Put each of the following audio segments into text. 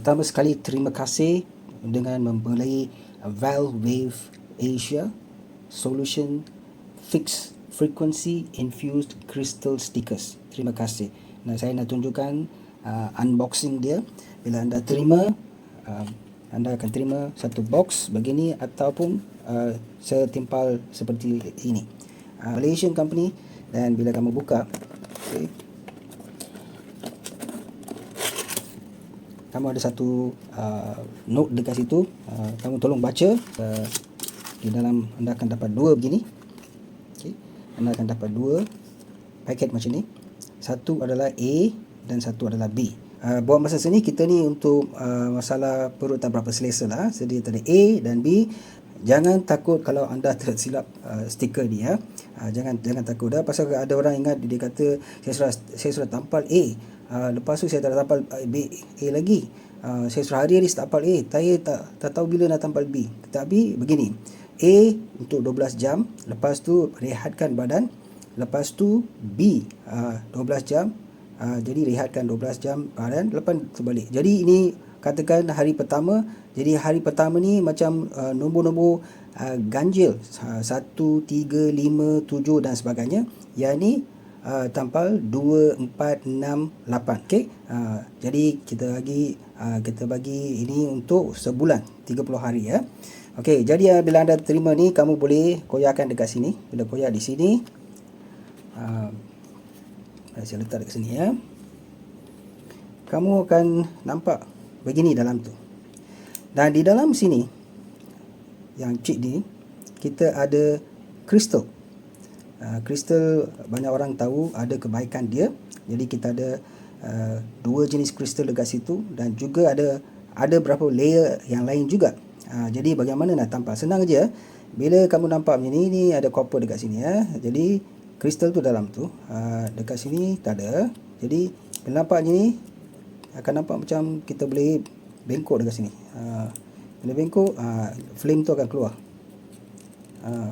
Pertama sekali, terima kasih dengan membeli Valve Wave Asia Solution Fixed Frequency Infused Crystal Stickers. Terima kasih. Nah, saya nak tunjukkan unboxing dia. Bila anda terima, anda akan terima satu box begini ataupun setimpal seperti ini. Malaysian company, dan bila kamu buka, okay, kamu ada satu note dekat situ. Kamu tolong baca. Di dalam anda akan dapat dua begini. Okay. Anda akan dapat dua paket macam ni. Satu adalah A dan satu adalah B. Buat masa sini kita ni untuk masalah perut tak berapa selesa lah. Jadi ada A dan B. Jangan takut kalau anda tersilap stiker ni ya. Jangan takut dah, pasal ada orang ingat dia kata saya sudah tampal A. Lepas tu saya tak tampal B, A lagi. Saya sudah hari-hari tampal A, saya tak tahu bila nak tampal B. Tetapi begini, A untuk 12 jam, lepas tu rehatkan badan, lepas tu B 12 jam, jadi rehatkan 12 jam badan, lepas tu balik. Jadi ini katakan hari pertama. Jadi hari pertama ni macam nombor-nombor ganjil 1, 3, 5, 7 dan sebagainya. Yang ni tampal 2, 4, 6, 8. Okey. Jadi kita bagi ini untuk sebulan, 30 hari ya. Okey, jadi bila anda terima ni, kamu boleh koyakkan dekat sini. Bila koyak di sini, saya letak dekat sini ya. Kamu akan nampak begini dalam tu. Dan di dalam sini, yang cik ni, kita ada kristal. Kristal banyak orang tahu ada kebaikan dia. Jadi kita ada dua jenis kristal dekat situ, dan juga ada berapa layer yang lain juga. Jadi bagaimana nak tampal? Senang je. Bila kamu nampak macam ni ada copper dekat sini ya. Jadi kristal tu dalam tu. Dekat sini tak ada. Jadi bila nampak macam ni, akan nampak macam kita boleh bengkok dekat sini. Bila bengkok, flame tu akan keluar.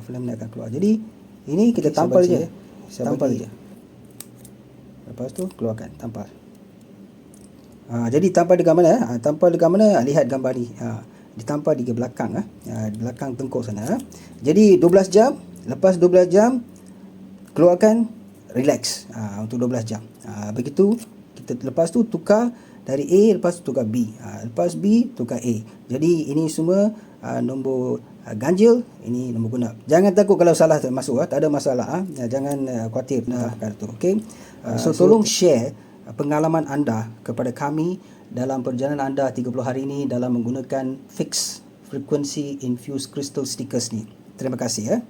Flame ni akan keluar. Jadi ini kita tampal je. Tampal je. Lepas tu keluarkan, tampal. Jadi tampal dekat mana? Tampal dekat mana? Lihat gambar ni. Ditampal di belakang, di belakang tengkuk sana. Jadi 12 jam, lepas 12 jam keluarkan, relax untuk 12 jam. Begitu kita lepas tu tukar dari A, lepas tu tukar B, lepas B tukar A. Jadi ini semua nombor ganjil, ini nombor genap. Jangan takut kalau salah termasuk, tak ada masalah. Jangan khawatir perkara tu. Okey. So tolong share pengalaman anda kepada kami dalam perjalanan anda 30 hari ini dalam menggunakan fixed frequency infused crystal stickers ni. Terima kasih ya.